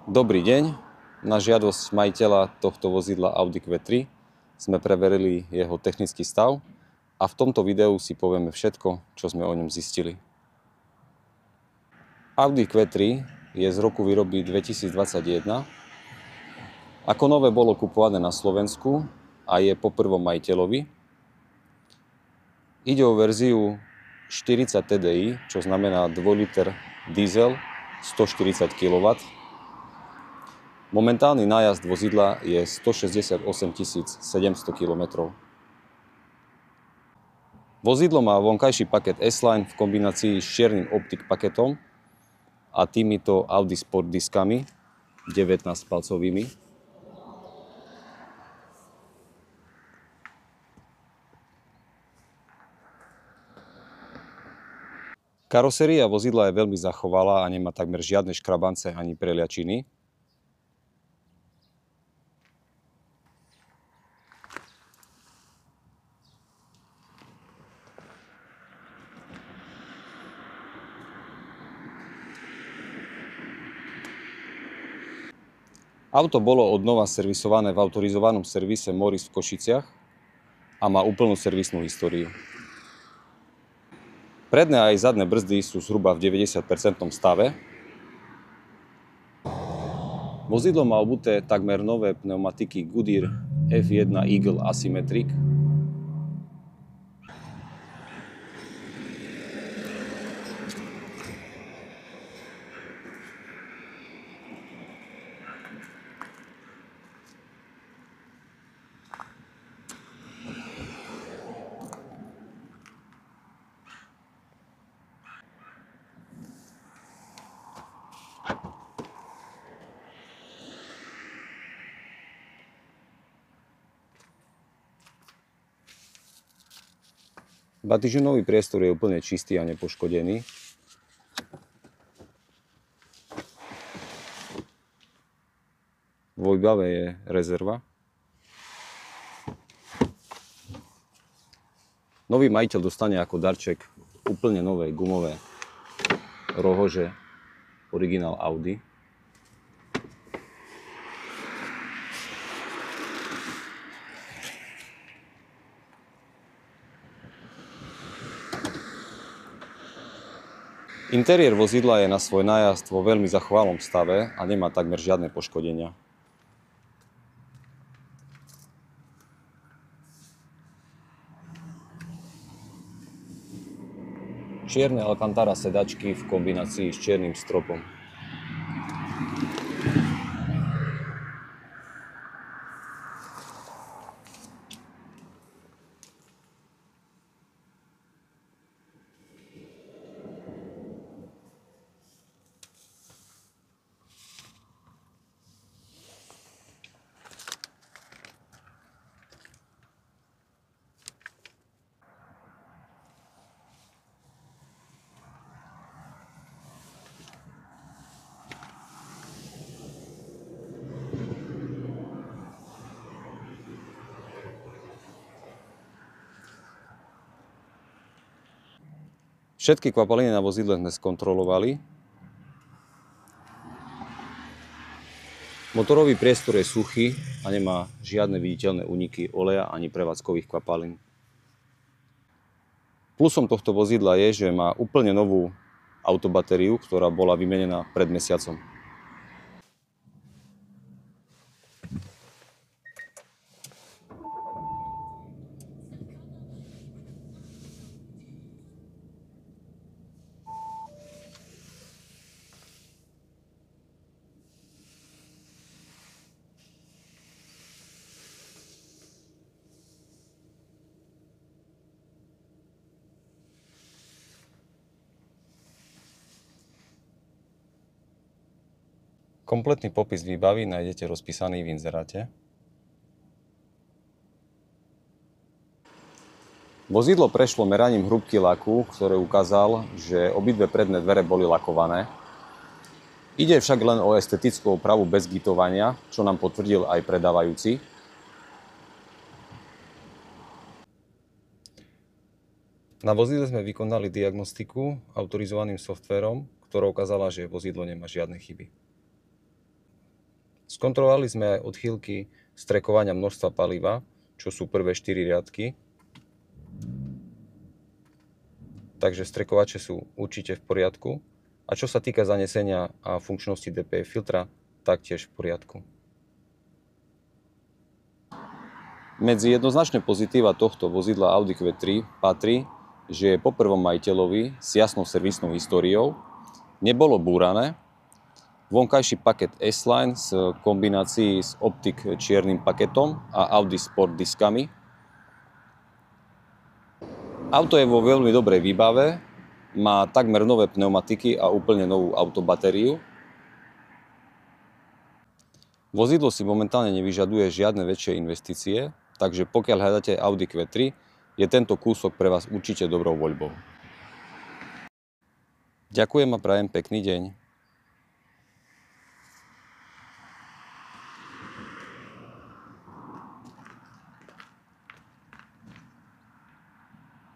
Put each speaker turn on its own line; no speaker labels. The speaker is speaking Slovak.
Dobrý deň. Na žiadosť majiteľa tohto vozidla Audi Q3 sme preverili jeho technický stav a v tomto videu si povieme všetko, čo sme o ňom zistili. Audi Q3 je z roku výroby 2021. Ako nové bolo kupované na Slovensku a je po prvom majiteľovi. Ide o verziu 40 TDI, čo znamená 2 liter diesel 140 kW. Momentálny nájazd vozidla je 168 700 km. Vozidlo má vonkajší paket S-Line v kombinácii s čiernym Optik paketom a týmito Audi Sport diskami 19-palcovými. Karoséria vozidla je veľmi zachovalá a nemá takmer žiadne škrabance ani preliačiny. Auto bolo odnova servisované v autorizovanom servise Morris v Košiciach a má úplnú servisnú históriu. Predné aj zadné brzdy sú zhruba v 90% stave. Vozidlo má obuté takmer nové pneumatiky Goodyear F1 Eagle Asymmetric. Batižinový priestor je úplne čistý a nepoškodený. Vo výbave je rezerva. Nový majiteľ dostane ako darček úplne nové gumové rohože originál Audi. Interiér vozidla je na svoj nájazd vo veľmi zachovalom stave a nemá takmer žiadne poškodenia. Čierne Alcantara sedačky v kombinácii s čiernym stropom. Všetky kvapaliny na vozidle sme skontrolovali. Motorový priestor je suchý a nemá žiadne viditeľné úniky oleja ani prevádzkových kvapalín. Plusom tohto vozidla je, že má úplne novú autobatériu, ktorá bola vymenená pred mesiacom. Kompletný popis výbavy nájdete rozpísaný v inzeráte. Vozidlo prešlo meraním hrúbky laku, ktoré ukázal, že obidve predné dvere boli lakované. Ide však len o estetickú opravu bez gitovania, čo nám potvrdil aj predávajúci. Na vozidle sme vykonali diagnostiku autorizovaným softvérom, ktorá ukázala, že vozidlo nemá žiadne chyby. Skontrolovali sme aj odchýlky strekovania množstva paliva, čo sú prvé 4 riadky. Takže strekovače sú určite v poriadku. A čo sa týka zanesenia a funkčnosti DPF filtra, taktiež v poriadku. Medzi jednoznačné pozitíva tohto vozidla Audi Q3 patrí, že je po prvom majiteľovi s jasnou servisnou históriou, nebolo búrané, vonkajší paket S-Line v kombinácii s Optik čiernym paketom a Audi Sport diskami. Auto je vo veľmi dobrej výbave, má takmer nové pneumatiky a úplne novú autobatériu. Vozidlo si momentálne nevyžaduje žiadne väčšie investície, takže pokiaľ hľadáte Audi Q3, je tento kúsok pre vás určite dobrou voľbou. Ďakujem a prajem pekný deň.